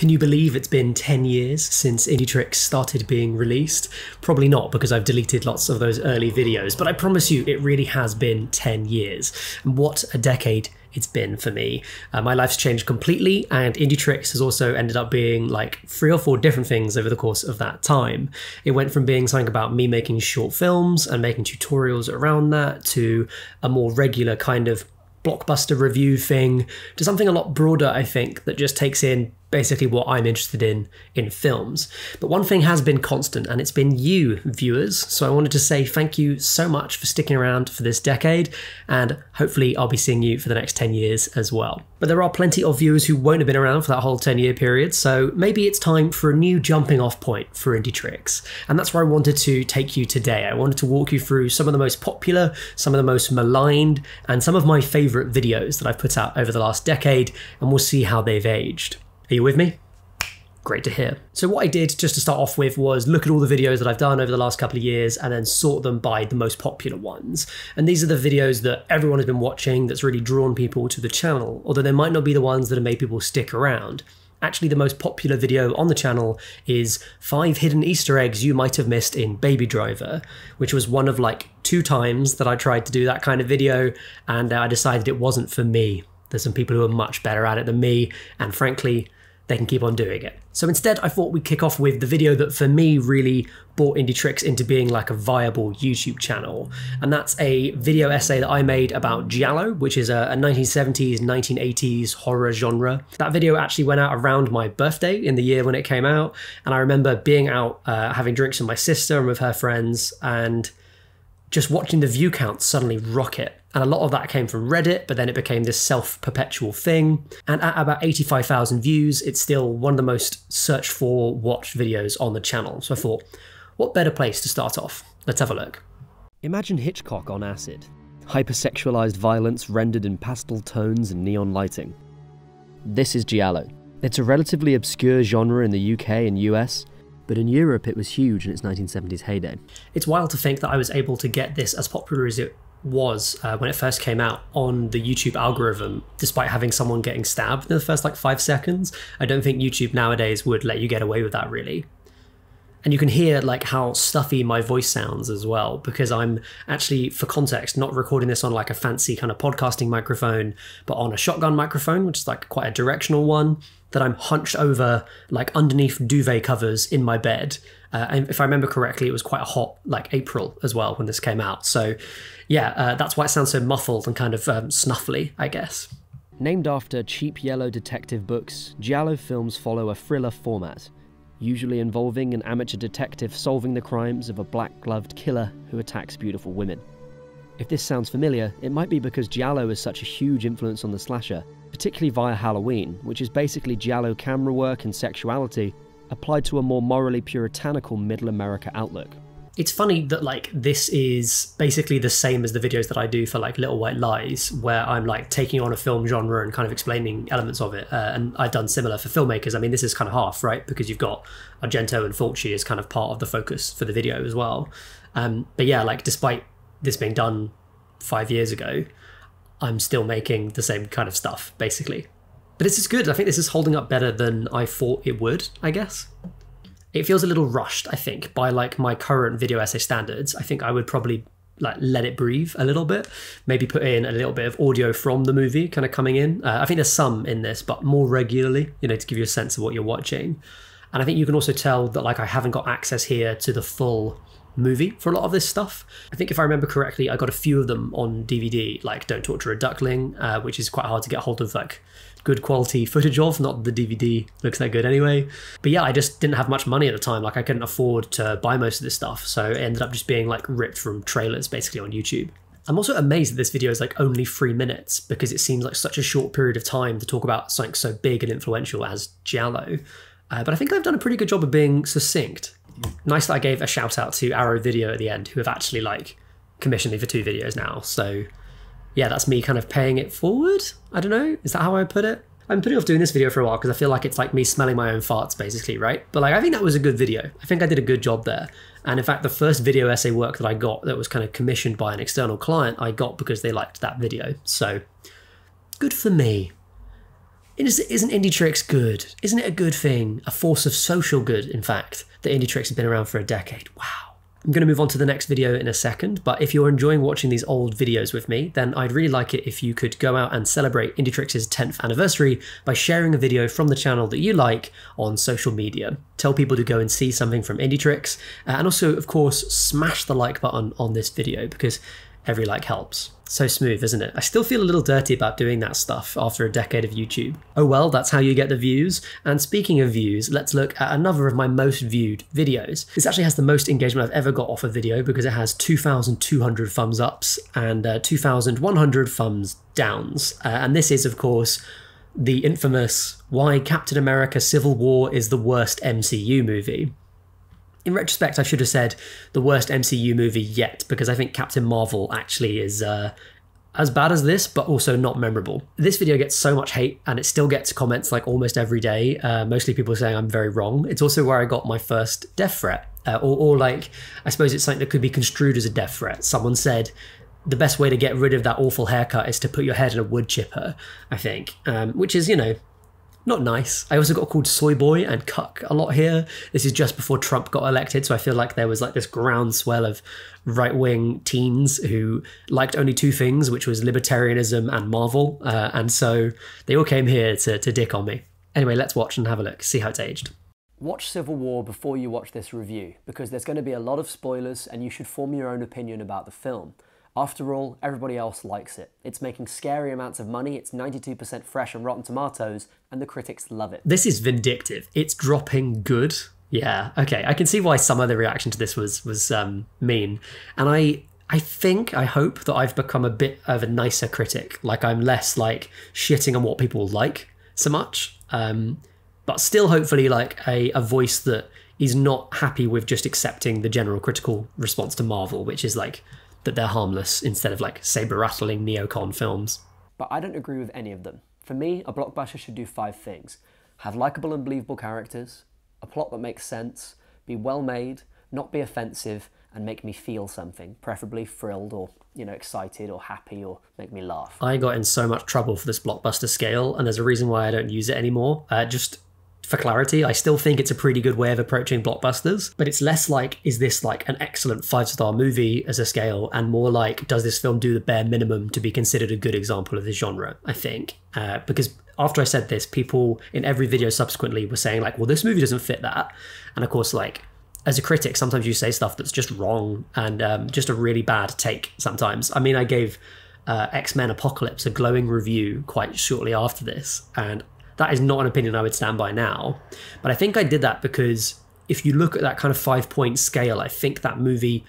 Can you believe it's been 10 years since Indietrix started being released? Probably not, because I've deleted lots of those early videos, but I promise you it really has been 10 years. And what a decade it's been for me. My life's changed completely, and Indietrix has also ended up being like 3 or 4 different things over the course of that time. It went from being something about me making short films and making tutorials around that to a more regular kind of blockbuster review thing to something a lot broader, I think, that just takes in basically what I'm interested in films. But one thing has been constant, and it's been you, viewers. So I wanted to say thank you so much for sticking around for this decade, and hopefully I'll be seeing you for the next 10 years as well. But there are plenty of viewers who won't have been around for that whole 10-year period, so maybe it's time for a new jumping off point for Indietrix. And that's where I wanted to take you today. I wanted to walk you through some of the most popular, some of the most maligned, and some of my favourite videos that I've put out over the last decade, and we'll see how they've aged. Are you with me? Great to hear. So what I did just to start off with was look at all the videos that I've done over the last couple of years and then sort them by the most popular ones. And these are the videos that everyone has been watching that's really drawn people to the channel, although they might not be the ones that have made people stick around. Actually, the most popular video on the channel is 5 hidden Easter eggs you might have missed in Baby Driver, which was one of like 2 times that I tried to do that kind of video, and I decided it wasn't for me. There's some people who are much better at it than me, and frankly, they can keep on doing it. So instead, I thought we'd kick off with the video that for me really brought Indietrix into being like a viable YouTube channel. And that's a video essay that I made about Giallo, which is a 1970s, 1980s horror genre. That video actually went out around my birthday in the year when it came out. And I remember being out having drinks with my sister and with her friends, and just watching the view count suddenly rocket. And a lot of that came from Reddit, but then it became this self-perpetual thing. And at about 85,000 views, it's still one of the most searched for watched videos on the channel. So I thought, what better place to start off? Let's have a look. Imagine Hitchcock on acid. Hypersexualized violence rendered in pastel tones and neon lighting. This is Giallo. It's a relatively obscure genre in the UK and US, but in Europe it was huge in its 1970s heyday. It's wild to think that I was able to get this as popular as it was when it first came out on the YouTube algorithm, despite having someone getting stabbed in the first like 5 seconds. I don't think YouTube nowadays would let you get away with that, really. And you can hear like how stuffy my voice sounds as well, because I'm actually, for context, not recording this on like a fancy kind of podcasting microphone, but on a shotgun microphone, which is like quite a directional one, that I'm hunched over like underneath duvet covers in my bed. And if I remember correctly, it was quite a hot like April as well when this came out. So yeah, that's why it sounds so muffled and kind of snuffly, I guess. Named after cheap yellow detective books, Giallo films follow a thriller format, usually involving an amateur detective solving the crimes of a black-gloved killer who attacks beautiful women. If this sounds familiar, it might be because Giallo is such a huge influence on the slasher, particularly via Halloween, which is basically Giallo camera work and sexuality applied to a more morally puritanical Middle America outlook. It's funny that like this is basically the same as the videos that I do for like Little White Lies, where I'm like taking on a film genre and kind of explaining elements of it. And I've done similar for filmmakers. I mean, this is kind of half, right? Because you've got Argento and Fulci as kind of part of the focus for the video as well. But yeah, like despite this being done 5 years ago, I'm still making the same kind of stuff, basically. But this is good. I think this is holding up better than I thought it would, I guess. It feels a little rushed, I think, by like my current video essay standards. I think I would probably like let it breathe a little bit, maybe put in a little bit of audio from the movie kind of coming in. I think there's some in this, but more regularly, you know, to give you a sense of what you're watching. And I think you can also tell that like I haven't got access here to the full movie for a lot of this stuff. I think if I remember correctly, I got a few of them on DVD, like Don't Torture a Duckling, which is quite hard to get hold of like good quality footage of, not that the DVD looks that good anyway. But yeah, I just didn't have much money at the time, like I couldn't afford to buy most of this stuff, so it ended up just being like ripped from trailers basically on YouTube. I'm also amazed that this video is like only 3 minutes, because it seems like such a short period of time to talk about something so big and influential as Giallo. But I think I've done a pretty good job of being succinct. Nice that I gave a shout out to Arrow Video at the end, who have actually like commissioned me for 2 videos now. So yeah, that's me kind of paying it forward. I don't know, is that how I put it? I'm putting off doing this video for a while because I feel like it's like me smelling my own farts basically, right? But like, I think that was a good video. I think I did a good job there. And in fact, the first video essay work that I got that was kind of commissioned by an external client, I got because they liked that video. So good for me. Isn't Indietrix good? Isn't it a good thing? A force of social good, in fact, that Indietrix has been around for a decade. Wow. I'm going to move on to the next video in a second, but if you're enjoying watching these old videos with me, then I'd really like it if you could go out and celebrate Indietrix's 10th anniversary by sharing a video from the channel that you like on social media. Tell people to go and see something from Indietrix, and also, of course, smash the like button on this video because every like helps. So smooth, isn't it? I still feel a little dirty about doing that stuff after a decade of YouTube. Oh well, that's how you get the views. And speaking of views, let's look at another of my most viewed videos. This actually has the most engagement I've ever got off a video because it has 2,200 thumbs ups and 2,100 thumbs downs. And this is, of course, the infamous Why Captain America Civil War is the Worst MCU Movie. In retrospect, I should have said the worst MCU movie yet, because I think Captain Marvel actually is as bad as this, but also not memorable. This video gets so much hate, and it still gets comments like almost every day, mostly people saying I'm very wrong. It's also where I got my first death threat, or like, I suppose it's something that could be construed as a death threat. Someone said, the best way to get rid of that awful haircut is to put your head in a wood chipper, I think, which is, you know, not nice. I also got called soy boy and cuck a lot here. This is just before Trump got elected, so I feel like there was like this groundswell of right-wing teens who liked only two things, which was libertarianism and Marvel, and so they all came here to dick on me. Anyway, let's watch and have a look, see how it's aged. Watch Civil War before you watch this review, because there's going to be a lot of spoilers and you should form your own opinion about the film. After all, everybody else likes it. It's making scary amounts of money, it's 92% fresh on Rotten Tomatoes, and the critics love it. This is vindictive. It's dropping good. Yeah, okay. I can see why some of the reaction to this was mean. And I hope that I've become a bit of a nicer critic. Like, I'm less like shitting on what people like so much. But still hopefully like a voice that is not happy with just accepting the general critical response to Marvel, which is like, that they're harmless instead of like saber-rattling neocon films. But I don't agree with any of them. For me, a blockbuster should do 5 things. Have likeable and believable characters, a plot that makes sense, be well made, not be offensive, and make me feel something, preferably thrilled or, you know, excited or happy or make me laugh. I got in so much trouble for this blockbuster scale, and there's a reason why I don't use it anymore. Just for clarity, I still think it's a pretty good way of approaching blockbusters, but it's less like, is this like an excellent 5-star movie as a scale, and more like, does this film do the bare minimum to be considered a good example of this genre, I think. Because after I said this, people in every video subsequently were saying like, well, this movie doesn't fit that. And of course, like, as a critic, sometimes you say stuff that's just wrong and just a really bad take sometimes. I mean, I gave X-Men Apocalypse a glowing review quite shortly after this, and that is not an opinion I would stand by now. But I think I did that because if you look at that kind of 5-point scale, I think that movie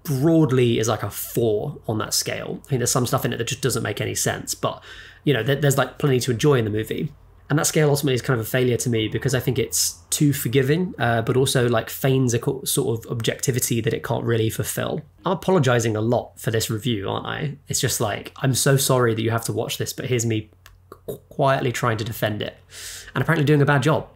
broadly is like a 4 on that scale. I think there's some stuff in it that just doesn't make any sense, but you know, there's like plenty to enjoy in the movie. And that scale ultimately is kind of a failure to me because I think it's too forgiving, but also like feigns a sort of objectivity that it can't really fulfill. I'm apologizing a lot for this review, aren't I? It's just like, I'm so sorry that you have to watch this, but here's me quietly trying to defend it, and apparently doing a bad job.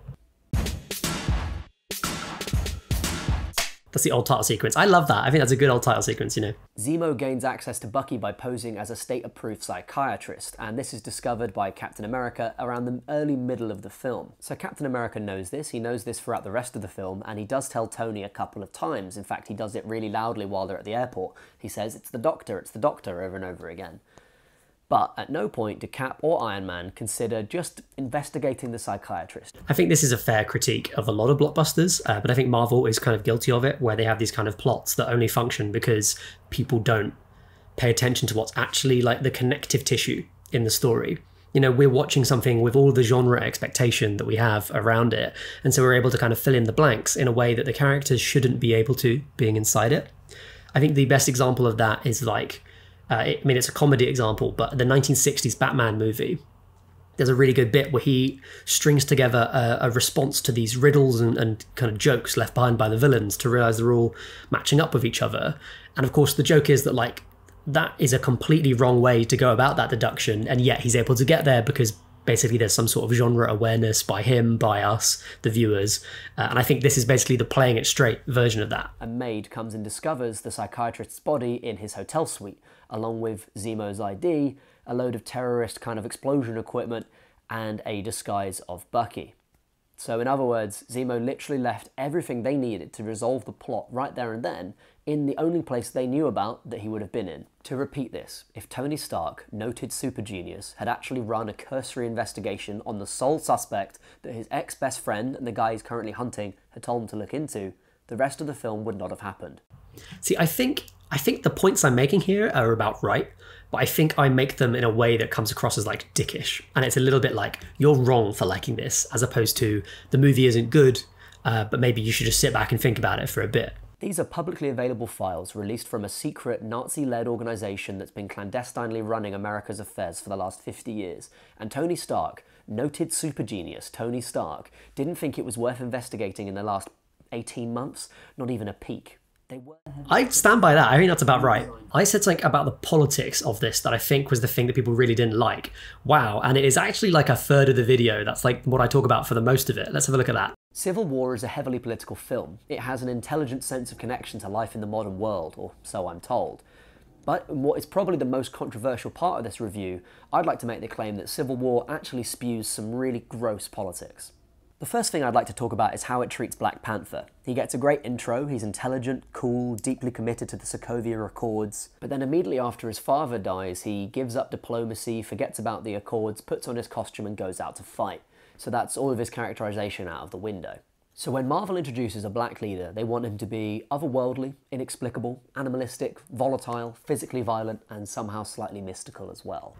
That's the old title sequence. I love that. I think that's a good old title sequence, you know. Zemo gains access to Bucky by posing as a state-approved psychiatrist, and this is discovered by Captain America around the early middle of the film. So Captain America knows this, he knows this throughout the rest of the film, and he does tell Tony a couple of times. In fact, he does it really loudly while they're at the airport. He says, it's the doctor, over and over again. But at no point do Cap or Iron Man consider just investigating the psychiatrist. I think this is a fair critique of a lot of blockbusters, but I think Marvel is kind of guilty of it, where they have these kind of plots that only function because people don't pay attention to what's actually like the connective tissue in the story. You know, we're watching something with all the genre expectation that we have around it, and so we're able to kind of fill in the blanks in a way that the characters shouldn't be able to, being inside it. I think the best example of that is like, I mean, it's a comedy example, but the 1960s Batman movie, there's a really good bit where he strings together a response to these riddles and kind of jokes left behind by the villains to realize they're all matching up with each other. And of course, the joke is that like, that is a completely wrong way to go about that deduction, and yet he's able to get there because basically there's some sort of genre awareness by him, by us, the viewers, and I think this is basically the playing it straight version of that. A maid comes and discovers the psychiatrist's body in his hotel suite, along with Zemo's ID, a load of terrorist kind of explosion equipment, and a disguise of Bucky. So in other words, Zemo literally left everything they needed to resolve the plot right there and then in the only place they knew about that he would have been in. To repeat this, if Tony Stark, noted super genius, had actually run a cursory investigation on the sole suspect that his ex-best friend and the guy he's currently hunting had told him to look into, the rest of the film would not have happened. See, I think the points I'm making here are about right, but I think I make them in a way that comes across as like dickish. And it's a little bit like, you're wrong for liking this, as opposed to the movie isn't good, but maybe you should just sit back and think about it for a bit. These are publicly available files released from a secret Nazi-led organisation that's been clandestinely running America's affairs for the last 50 years. And Tony Stark, noted super genius Tony Stark, didn't think it was worth investigating in the last 18 months, not even a peek. I stand by that. I think that's about right. I said something about the politics of this that I think was the thing that people really didn't like. Wow, and it is actually like a third of the video. That's like what I talk about for the most of it. Let's have a look at that. Civil War is a heavily political film. It has an intelligent sense of connection to life in the modern world, or so I'm told. But what is probably the most controversial part of this review, I'd like to make the claim that Civil War actually spews some really gross politics. The first thing I'd like to talk about is how it treats Black Panther. He gets a great intro, he's intelligent, cool, deeply committed to the Sokovia Accords, but then immediately after his father dies, he gives up diplomacy, forgets about the Accords, puts on his costume and goes out to fight. So that's all of his characterization out of the window. So when Marvel introduces a black leader, they want him to be otherworldly, inexplicable, animalistic, volatile, physically violent, and somehow slightly mystical as well.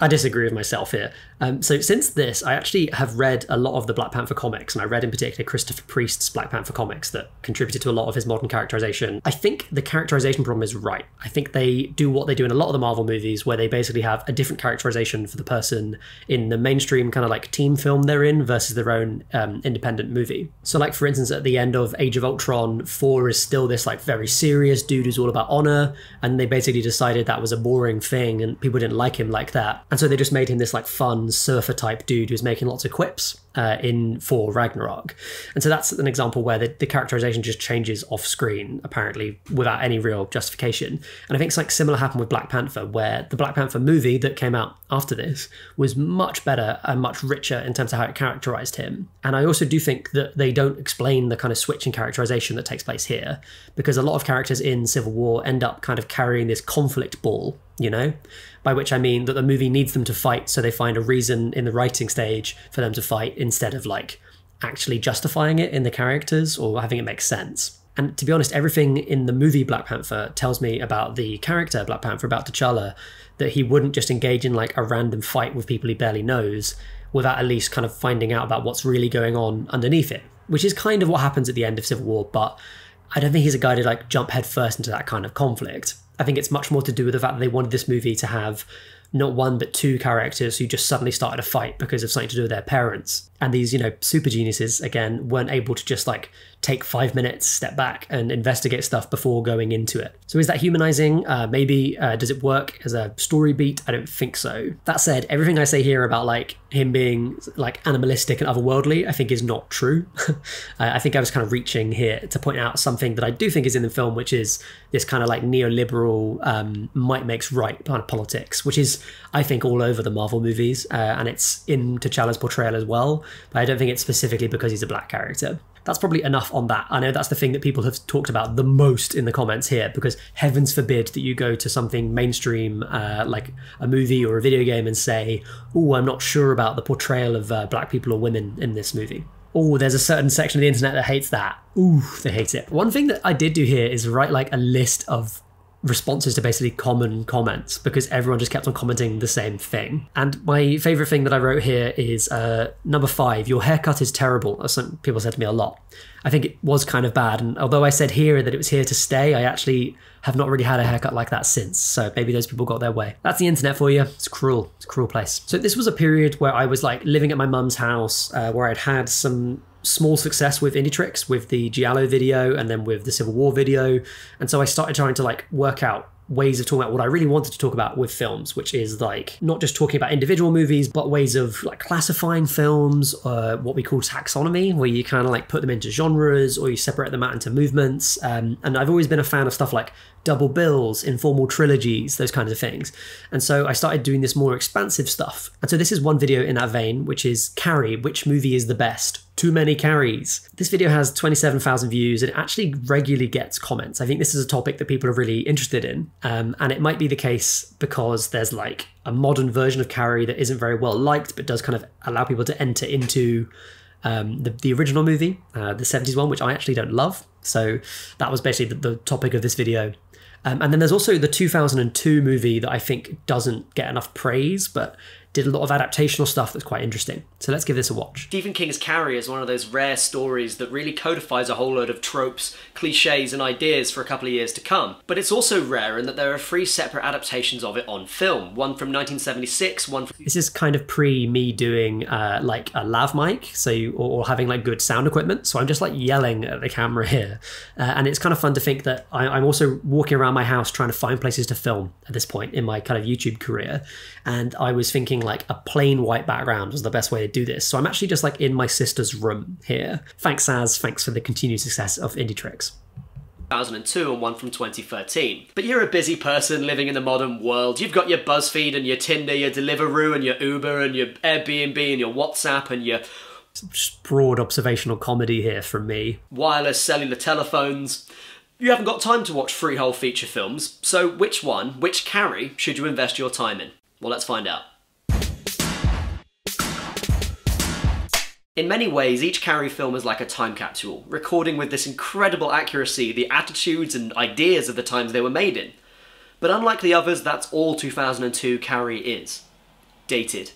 I disagree with myself here. So since this, I actually have read a lot of the Black Panther comics, and I read in particular Christopher Priest's Black Panther comics that contributed to a lot of his modern characterization. I think the characterization problem is right. I think they do what they do in a lot of the Marvel movies, where they basically have a different characterization for the person in the mainstream kind of like team film they're in versus their own independent movie. So like, for instance, at the end of Age of Ultron, Thor is still this like very serious dude who's all about honor, and they basically decided that was a boring thing and people didn't like him like that. And so they just made him this like fun surfer type dude who's making lots of quips in Thor Ragnarok. And so that's an example where the characterization just changes off screen, apparently, without any real justification. And I think something similar happened with Black Panther, where the Black Panther movie that came out after this was much better and much richer in terms of how it characterized him. And I also do think that they don't explain the kind of switch in characterization that takes place here, because a lot of characters in Civil War end up kind of carrying this conflict ball, you know? By which I mean that the movie needs them to fight, so they find a reason in the writing stage for them to fight instead of like actually justifying it in the characters or having it make sense. And to be honest, everything in the movie Black Panther tells me about the character Black Panther, about T'Challa, that he wouldn't just engage in like a random fight with people he barely knows without at least kind of finding out about what's really going on underneath it, which is kind of what happens at the end of Civil War, but I don't think he's a guy to like jump headfirst into that kind of conflict. I think it's much more to do with the fact that they wanted this movie to have not one but two characters who just suddenly started a fight because of something to do with their parents. And these, you know, super geniuses, again, weren't able to just like take 5 minutes, step back and investigate stuff before going into it. So is that humanizing? Maybe. Does it work as a story beat? I don't think so. That said, everything I say here about like him being like animalistic and otherworldly, I think is not true. I think I was kind of reaching here to point out something that I do think is in the film, which is this kind of like neoliberal might makes right kind of politics, which is, I think, all over the Marvel movies, and it's in T'Challa's portrayal as well, but I don't think it's specifically because he's a black character. That's probably enough on that. I know that's the thing that people have talked about the most in the comments here, because heavens forbid that you go to something mainstream like a movie or a video game and say, oh, I'm not sure about the portrayal of black people or women in this movie. Oh, there's a certain section of the internet that hates that. Ooh, they hate it. One thing that I did do here is write like a list of responses to basically common comments, because everyone just kept on commenting the same thing. And my favorite thing that I wrote here is number 5, your haircut is terrible. That's something people said to me a lot. I think it was kind of bad, and although I said here that it was here to stay, I actually have not really had a haircut like that since, so maybe those people got their way. That's the internet for you. It's cruel. It's a cruel place. So this was a period where I was like living at my mum's house, where I'd had some small success with Indietrix, with the Giallo video and then with the Civil War video. And so I started trying to like work out ways of talking about what I really wanted to talk about with films, which is like not just talking about individual movies, but ways of like classifying films, what we call taxonomy, where you kind of like put them into genres or you separate them out into movements. And I've always been a fan of stuff like double bills, informal trilogies, those kinds of things. And so I started doing this more expansive stuff. And so this is one video in that vein, which is Carrie, which movie is the best? Too many Carries. This video has 27,000 views and it actually regularly gets comments. I think this is a topic that people are really interested in. And it might be the case because there's like a modern version of Carrie that isn't very well liked, but does kind of allow people to enter into the original movie, the 70s one, which I actually don't love. So that was basically the topic of this video. And then there's also the 2002 movie that I think doesn't get enough praise, but did a lot of adaptational stuff that's quite interesting. So let's give this a watch. Stephen King's Carrie is one of those rare stories that really codifies a whole load of tropes, cliches and ideas for a couple of years to come. But it's also rare in that there are 3 separate adaptations of it on film. One from 1976, one from... This is kind of pre me doing like a lav mic, so or having like good sound equipment. So I'm just like yelling at the camera here. And it's kind of fun to think that I'm also walking around my house trying to find places to film at this point in my kind of YouTube career. And I was thinking like a plain white background was the best way to do this. So I'm actually just like in my sister's room here. Thanks, Az. Thanks for the continued success of Indietrix. 2002 and one from 2013. But you're a busy person living in the modern world. You've got your BuzzFeed and your Tinder, your Deliveroo and your Uber and your Airbnb and your WhatsApp and your... Just broad observational comedy here from me. Wireless cellular telephones. You haven't got time to watch 3 whole feature films. So which Carrie should you invest your time in? Well, let's find out. In many ways, each Carrie film is like a time capsule, recording with this incredible accuracy the attitudes and ideas of the times they were made in. But unlike the others, that's all 2002 Carrie is. Dated.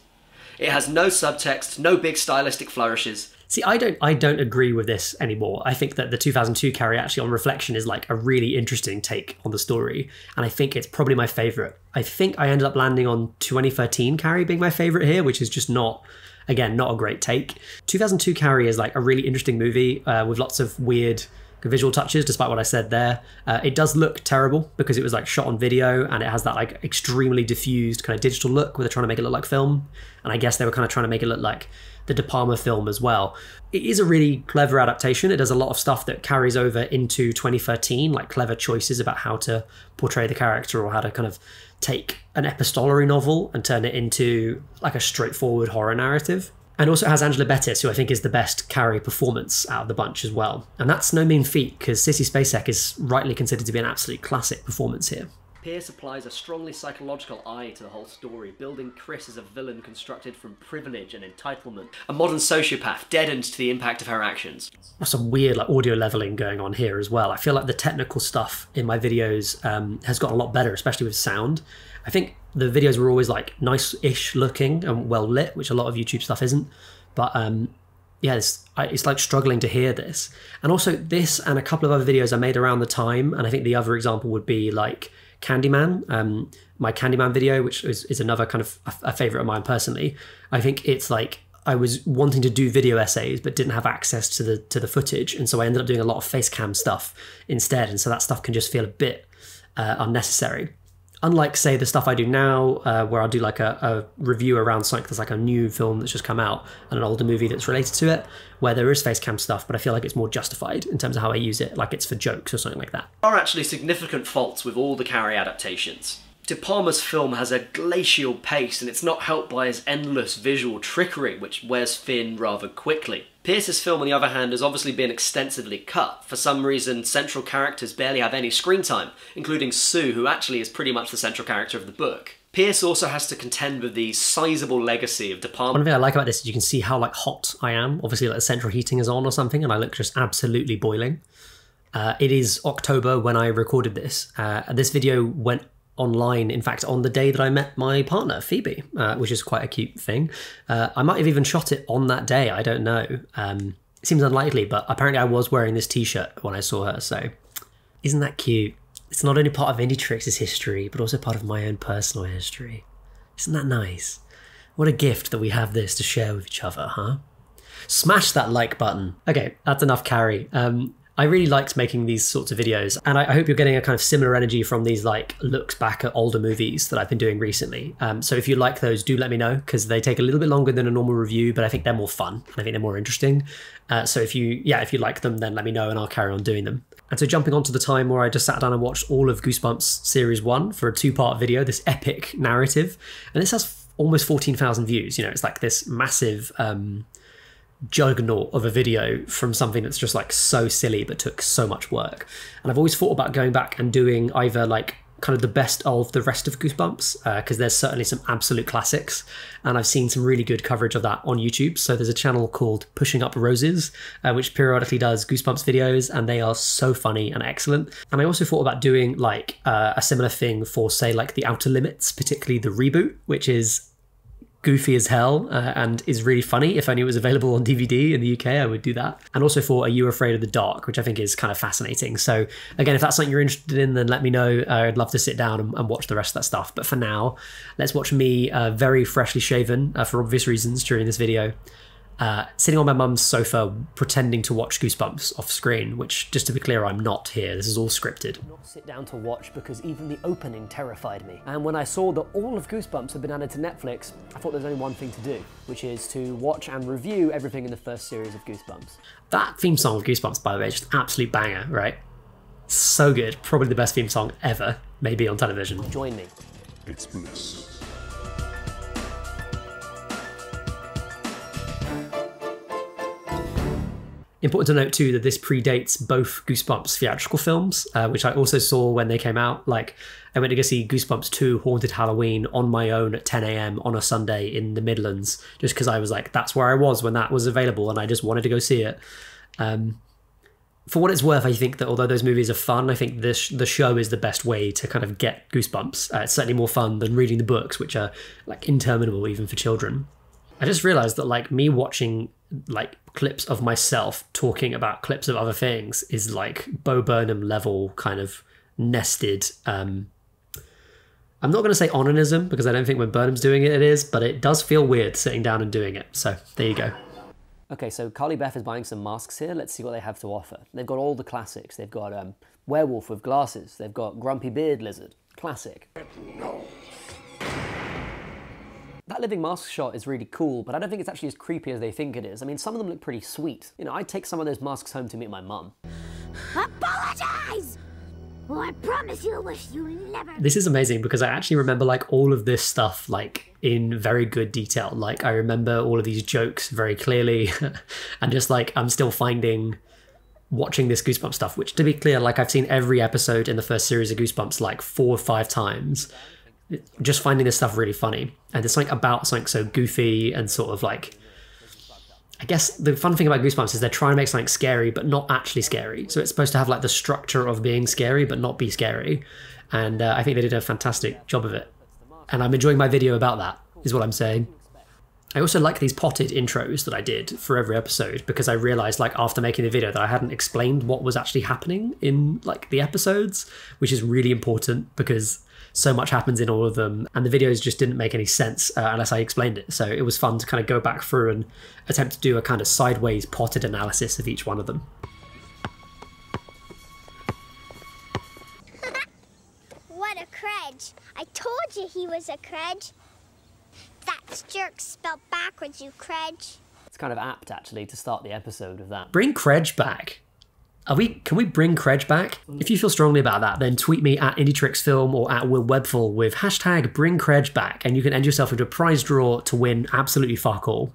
It has no subtext, no big stylistic flourishes. See, I don't agree with this anymore. I think that the 2002 Carrie actually on reflection is like a really interesting take on the story. And I think it's probably my favourite. I think I ended up landing on 2013 Carrie being my favourite here, which is just not... Again, not a great take. 2002 Carrie is like a really interesting movie with lots of weird visual touches, despite what I said there. It does look terrible because it was like shot on video and it has that like extremely diffused kind of digital look where they're trying to make it look like film. And I guess they were kind of trying to make it look like the De Palma film as well. It is a really clever adaptation. It does a lot of stuff that carries over into 2013, like clever choices about how to portray the character or how to kind of take an epistolary novel and turn it into like a straightforward horror narrative. And also has Angela Bettis, who I think is the best Carrie performance out of the bunch as well. And that's no mean feat, because Sissy Spacek is rightly considered to be an absolute classic performance here. Pierce applies a strongly psychological eye to the whole story, building Chris as a villain constructed from privilege and entitlement. A modern sociopath deadened to the impact of her actions. There's some weird like audio leveling going on here as well. I feel like the technical stuff in my videos has gotten a lot better, especially with sound. I think the videos were always like nice-ish looking and well lit, which a lot of YouTube stuff isn't. But yeah, it's like struggling to hear this. And also this and a couple of other videos I made around the time, and I think the other example would be like Candyman, my Candyman video, which is another kind of a favorite of mine personally. I think it's like I was wanting to do video essays but didn't have access to the footage, and so I ended up doing a lot of face cam stuff instead, and so that stuff can just feel a bit unnecessary. Unlike, say, the stuff I do now, where I'll do like a review around something that's like a new film that's just come out and an older movie that's related to it, where there is face cam stuff, but I feel like it's more justified in terms of how I use it, like it's for jokes or something like that. There are actually significant faults with all the Carrie adaptations. De Palma's film has a glacial pace, and it's not helped by his endless visual trickery, which wears thin rather quickly. Pierce's film, on the other hand, has obviously been extensively cut. For some reason, central characters barely have any screen time, including Sue, who actually is pretty much the central character of the book. Pierce also has to contend with the sizable legacy of De Palma. One thing I like about this is you can see how like hot I am. Obviously, like the central heating is on or something, and I look just absolutely boiling. It is October when I recorded this. This video went online, in fact, on the day that I met my partner, Phoebe, which is quite a cute thing. I might have even shot it on that day, I don't know. It seems unlikely, but apparently I was wearing this t-shirt when I saw her, so isn't that cute? It's not only part of Indietrix's history, but also part of my own personal history. Isn't that nice? What a gift that we have this to share with each other, huh? Smash that like button. Okay, that's enough Carrie. I really liked making these sorts of videos, and I hope you're getting a kind of similar energy from these like looks back at older movies that I've been doing recently. So if you like those, do let me know, because they take a little bit longer than a normal review, but I think they're more fun and I think they're more interesting. So if you like them, then let me know and I'll carry on doing them. And so jumping onto the time where I just sat down and watched all of Goosebumps Series 1 for a 2-part video, this epic narrative. And this has almost 14,000 views. You know, it's like this massive juggernaut of a video from something that's just like so silly but took so much work. And I've always thought about going back and doing either like kind of the best of the rest of Goosebumps, because there's certainly some absolute classics, and I've seen some really good coverage of that on YouTube. So there's a channel called Pushing Up Roses, which periodically does Goosebumps videos, and they are so funny and excellent. And I also thought about doing like a similar thing for, say, like The Outer Limits, particularly the reboot, which is goofy as hell and is really funny. If only it was available on DVD in the UK, I would do that. And also for Are You Afraid of the Dark, which I think is kind of fascinating. So again, if that's something you're interested in, then let me know. I'd love to sit down and watch the rest of that stuff. But for now, let's watch me very freshly shaven for obvious reasons during this video, sitting on my mum's sofa pretending to watch Goosebumps off screen, which, just to be clear, I'm not here. This is all scripted. Not sit down to watch because even the opening terrified me. And when I saw that all of Goosebumps had been added to Netflix, I thought there's only one thing to do, which is to watch and review everything in the first series of Goosebumps. That theme song of Goosebumps, by the way, is just an absolute banger, right? So good. Probably the best theme song ever, maybe on television. Join me. It's bliss. Important to note too that this predates both Goosebumps theatrical films, which I also saw when they came out. Like, I went to go see Goosebumps 2 Haunted Halloween on my own at 10 AM on a Sunday in the Midlands, just because I was like, that's where I was when that was available and I just wanted to go see it. For what it's worth, I think that although those movies are fun, I think the show is the best way to kind of get Goosebumps. It's certainly more fun than reading the books, which are like interminable even for children. I just realized that like me watching like clips of myself talking about clips of other things is like Bo Burnham level kind of nested. I'm not going to say onanism because I don't think when Burnham's doing it, it is, but it does feel weird sitting down and doing it. So there you go. Okay, so Carly Beth is buying some masks here. Let's see what they have to offer. They've got all the classics. They've got werewolf with glasses. They've got grumpy beard lizard. Classic. That living mask shot is really cool, but I don't think it's actually as creepy as they think it is. I mean, some of them look pretty sweet. You know, I'd take some of those masks home to meet my mum. Apologize! Well, I promise you'll wish you never... This is amazing because I actually remember like all of this stuff like in very good detail. Like I remember all of these jokes very clearly and just like I'm still finding watching this Goosebumps stuff, which to be clear, like I've seen every episode in the first series of Goosebumps like 4 or 5 times. Just finding this stuff really funny, and there's something about something so goofy and sort of like, I guess the fun thing about Goosebumps is they're trying to make something scary but not actually scary, so it's supposed to have like the structure of being scary but not be scary, and I think they did a fantastic job of it, and I'm enjoying my video about that is what I'm saying. I also like these potted intros that I did for every episode because I realized like after making the video that I hadn't explained what was actually happening in like the episodes, which is really important because so much happens in all of them, and the videos just didn't make any sense unless I explained it. So it was fun to kind of go back through and attempt to do a kind of sideways potted analysis of each one of them. What a credge. I told you he was a credge. That's jerk spelled backwards, you credge. It's kind of apt, actually, to start the episode with that. Bring Credge back. Can we bring Credge back? If you feel strongly about that, then tweet me at IndietrixFilm or at Will Webful with hashtag Bring Credge back, and you can enter yourself into a prize draw to win absolutely fuck all.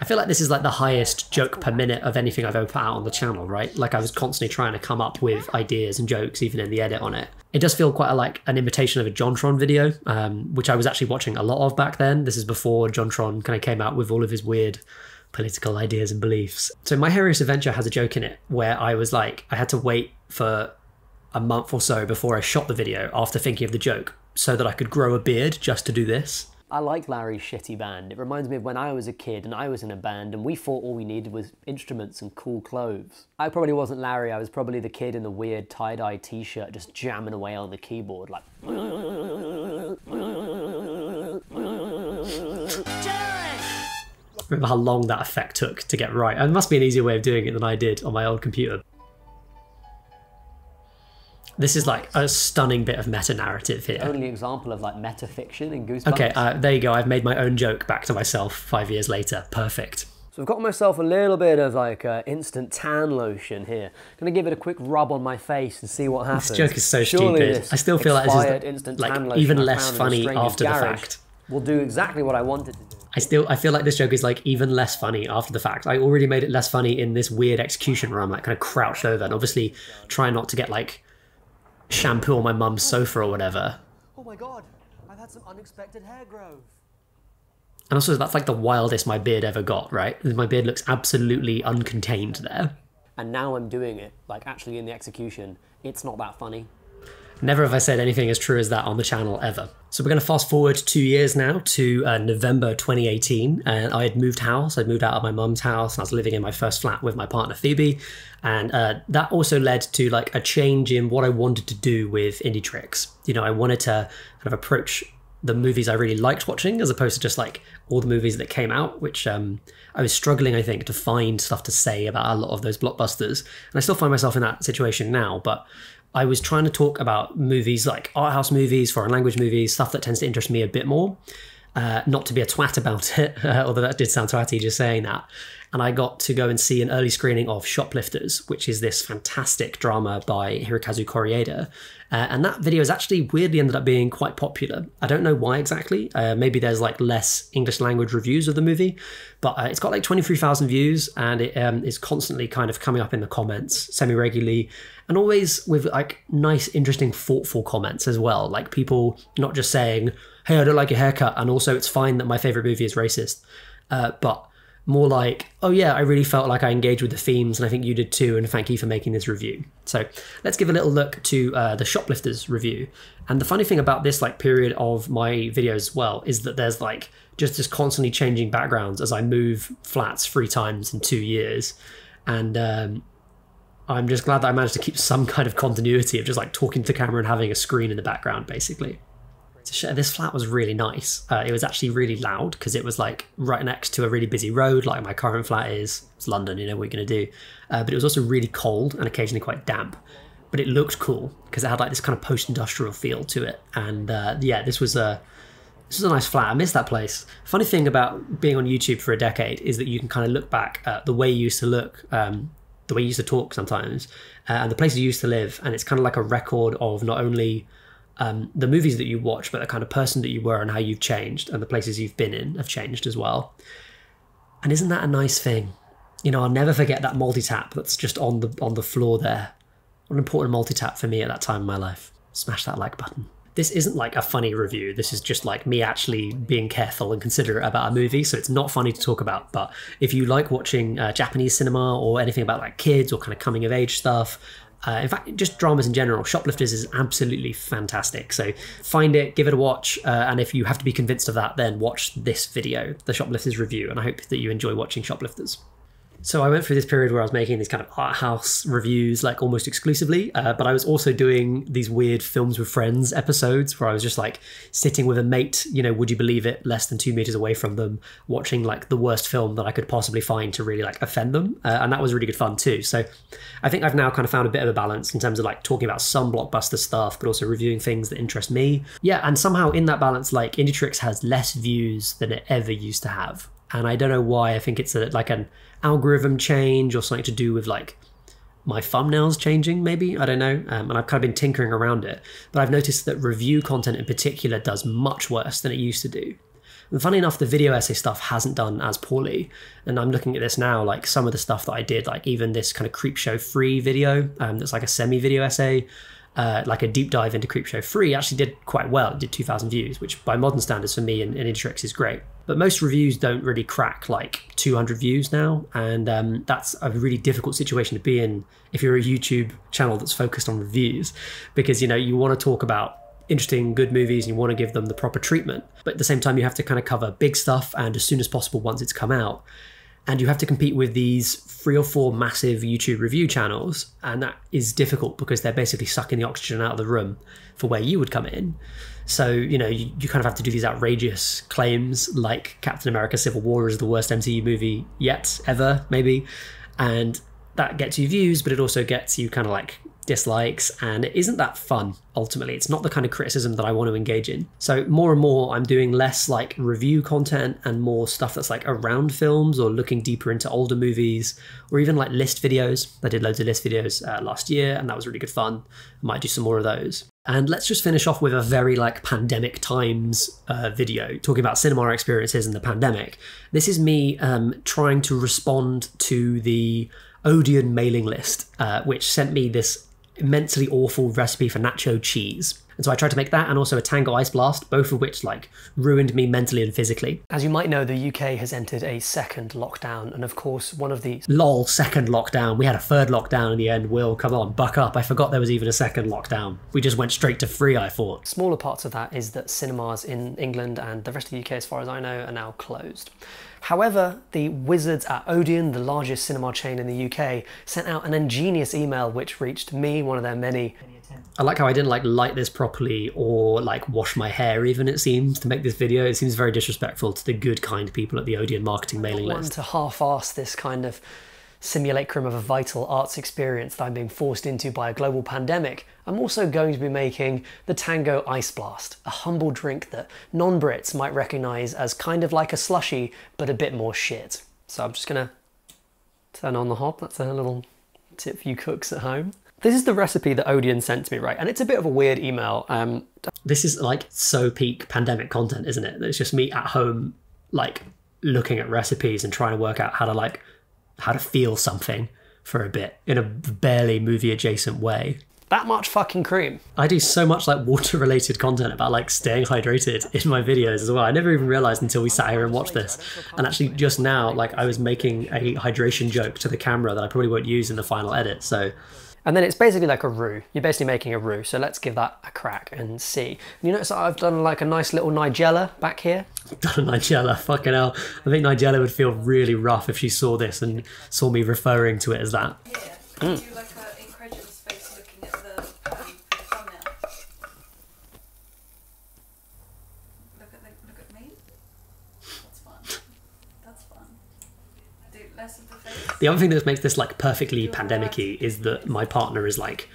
I feel like this is like the highest joke per minute of anything I've ever put out on the channel, right? Like I was constantly trying to come up with ideas and jokes, even in the edit on it. It does feel quite like an imitation of a JonTron video, which I was actually watching a lot of back then. This is before JonTron kind of came out with all of his weird political ideas and beliefs. So My Hilarious Adventure has a joke in it where I was like, I had to wait for a month or so before I shot the video after thinking of the joke so that I could grow a beard just to do this. I like Larry's shitty band. It reminds me of when I was a kid and I was in a band and we thought all we needed was instruments and cool clothes. I probably wasn't Larry, I was probably the kid in the weird tie-dye t-shirt just jamming away on the keyboard like... Remember how long that effect took to get right. And it must be an easier way of doing it than I did on my old computer. This is like a stunning bit of meta-narrative here. Only example of like meta-fiction in Goosebumps. Okay, there you go. I've made my own joke back to myself 5 years later. Perfect. So So I've got myself a little bit of like instant tan lotion here. Gonna give it a quick rub on my face and see what happens. This joke is so Surely stupid. I still feel like this is instant like tan lotion even I less found in a funny stranger's after the garage fact. will do exactly what I wanted to do. I feel like this joke is like even less funny after the fact. I already made it less funny in this weird execution where I'm like kind of crouched over and obviously trying not to get like shampoo on my mum's sofa or whatever. Oh my god, I've had some unexpected hair growth. And also that's like the wildest my beard ever got, right? My beard looks absolutely uncontained there. And now I'm doing it, like actually in the execution, it's not that funny. Never have I said anything as true as that on the channel ever. So we're going to fast forward 2 years now to November 2018. And I had moved house. I'd moved out of my mum's house and I was living in my first flat with my partner Phoebe. And that also led to like a change in what I wanted to do with Indietrix. You know, I wanted to kind of approach the movies I really liked watching as opposed to just like all the movies that came out, which I was struggling, I think, to find stuff to say about a lot of those blockbusters. And I still find myself in that situation now, but I was trying to talk about movies like art house movies, foreign language movies, stuff that tends to interest me a bit more. Not to be a twat about it, although that did sound twatty just saying that. And I got to go and see an early screening of Shoplifters, which is this fantastic drama by Hirokazu Koreeda. And that video has actually weirdly ended up being quite popular. I don't know why exactly. Maybe there's like less English language reviews of the movie, but it's got like 23,000 views and it is constantly kind of coming up in the comments semi-regularly and always with like nice, interesting, thoughtful comments as well. Like people not just saying, hey, I don't like your haircut, and also it's fine that my favorite movie is racist, but more like, oh yeah, I really felt like I engaged with the themes and I think you did too, and thank you for making this review. So let's give a little look to the Shoplifters review. And the funny thing about this like period of my videos as well is that there's like just this constantly changing backgrounds as I move flats 3 times in 2 years. And I'm just glad that I managed to keep some kind of continuity of just like talking to the camera and having a screen in the background basically. This flat was really nice. It was actually really loud because it was like right next to a really busy road like my current flat is. It's London, you know what you're going to do. But it was also really cold and occasionally quite damp. But it looked cool because it had like this kind of post-industrial feel to it. And yeah, this was a nice flat. I miss that place. Funny thing about being on YouTube for a decade is that you can kind of look back at the way you used to look, the way you used to talk sometimes, and the place you used to live. And it's kind of like a record of not only the movies that you watch, but the kind of person that you were and how you've changed, and the places you've been in have changed as well. And isn't that a nice thing? You know, I'll never forget that multi-tap that's just on the floor there. What an important multi-tap for me at that time in my life. Smash that like button. This isn't like a funny review. This is just like me actually being careful and considerate about a movie, so it's not funny to talk about. But if you like watching Japanese cinema or anything about like kids or kind of coming of age stuff, in fact, just dramas in general, Shoplifters is absolutely fantastic. So find it, give it a watch, and if you have to be convinced of that, then watch this video, the Shoplifters review, and I hope that you enjoy watching Shoplifters. So I went through this period where I was making these kind of art house reviews, like almost exclusively, but I was also doing these weird films with friends episodes where I was just like sitting with a mate, you know, would you believe it, less than 2 meters away from them, watching like the worst film that I could possibly find to really like offend them. And that was really good fun too. So I think I've now kind of found a bit of a balance in terms of like talking about some blockbuster stuff, but also reviewing things that interest me. Yeah, and somehow in that balance, like Indietrix has less views than it ever used to have. And I don't know why. I think it's like an algorithm change or something to do with like my thumbnails changing, maybe. I don't know. And I've kind of been tinkering around it. But I've noticed that review content in particular does much worse than it used to do. And funny enough, the video essay stuff hasn't done as poorly. And I'm looking at this now, like some of the stuff that I did, like even this kind of Creepshow free video, that's like a semi-video essay, like a deep dive into Creepshow free actually did quite well. It did 2,000 views, which by modern standards for me and Indietrix is great. But most reviews don't really crack like 200 views now, and that's a really difficult situation to be in if you're a YouTube channel that's focused on reviews, because you know you want to talk about interesting, good movies and you want to give them the proper treatment, but at the same time you have to kind of cover big stuff and as soon as possible once it's come out. And you have to compete with these 3 or 4 massive YouTube review channels, and that is difficult because they're basically sucking the oxygen out of the room for where you would come in. So, you know, you kind of have to do these outrageous claims like Captain America Civil War is the worst MCU movie yet, ever, maybe. And that gets you views, but it also gets you kind of like dislikes, and it isn't that fun, ultimately. It's not the kind of criticism that I want to engage in. So more and more, I'm doing less like review content and more stuff that's like around films or looking deeper into older movies, or even like list videos. I did loads of list videos last year, and that was really good fun. I might do some more of those. And let's just finish off with a very like pandemic times video talking about cinema experiences in the pandemic. This is me trying to respond to the Odeon mailing list, which sent me this immensely awful recipe for nacho cheese. And so I tried to make that and also a Tango Ice Blast, both of which like ruined me mentally and physically. As you might know, the UK has entered a second lockdown. And of course, one of the... LOL, second lockdown. We had a third lockdown in the end. Will, come on, buck up. I forgot there was even a second lockdown. We just went straight to free, I thought. Smaller parts of that is that cinemas in England and the rest of the UK, as far as I know, are now closed. However, the wizards at Odeon, the largest cinema chain in the UK, sent out an ingenious email which reached me, one of their many. I like how I didn't like light this properly or like wash my hair even, it seems, to make this video. It seems very disrespectful to the good kind people at the Odeon marketing mailing list. To half-ass this kind of simulacrum of a vital arts experience that I'm being forced into by a global pandemic, I'm also going to be making the Tango Ice Blast, a humble drink that non-Brits might recognise as kind of like a slushie, but a bit more shit. So I'm just gonna turn on the hob. That's a little tip for you cooks at home. This is the recipe that Odeon sent to me, right? And it's a bit of a weird email. This is like so peak pandemic content, isn't it? It's just me at home, like looking at recipes and trying to work out how to feel something for a bit in a barely movie adjacent way. That much fucking cream. I do so much like water related content about like staying hydrated in my videos as well. I never even realized until we sat here and watched this. And actually just now, like I was making a hydration joke to the camera that I probably won't use in the final edit. So. And then it's basically like a roux. You're basically making a roux. So let's give that a crack and see. And you notice that I've done like a nice little Nigella back here. I've done a Nigella, fucking hell. I think Nigella would feel really rough if she saw this and saw me referring to it as that. Yeah. Do like an incredulous face looking at the thumbnail. Look at me. That's fun. That's fun. Do less of the face. The other thing that makes this like perfectly pandemic-y is that my partner is like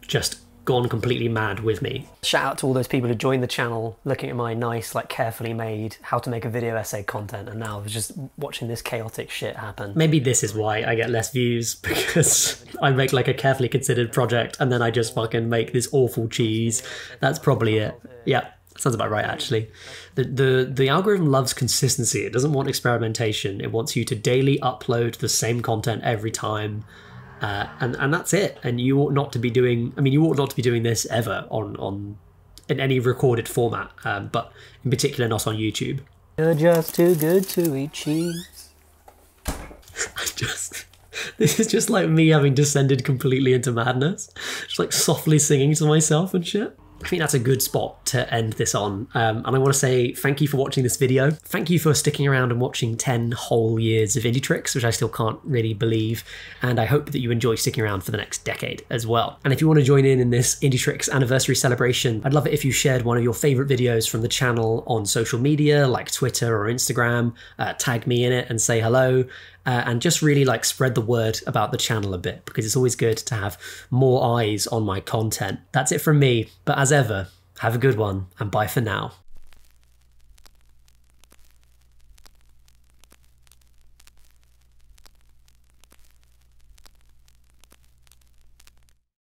just gone completely mad with me. Shout out to all those people who joined the channel looking at my nice, like carefully made how to make a video essay content, and now just watching this chaotic shit happen. Maybe this is why I get less views, because I make like a carefully considered project and then I just fucking make this awful cheese. That's probably it. Yeah. Sounds about right, actually. The algorithm loves consistency. It doesn't want experimentation. It wants you to daily upload the same content every time, and that's it. And you ought not to be doing. I mean, you ought not to be doing this ever in any recorded format, but in particular not on YouTube. You're just too good to eat cheese. This is just like me having descended completely into madness, just like softly singing to myself and shit. I think that's a good spot to end this on. And I want to say thank you for watching this video. Thank you for sticking around and watching 10 whole years of Indietrix, which I still can't really believe. And I hope that you enjoy sticking around for the next decade as well. And if you want to join in this Indietrix anniversary celebration, I'd love it if you shared one of your favorite videos from the channel on social media like Twitter or Instagram, tag me in it and say hello. And just really like spread the word about the channel a bit, because it's always good to have more eyes on my content. That's it from me, but as ever, have a good one and bye for now.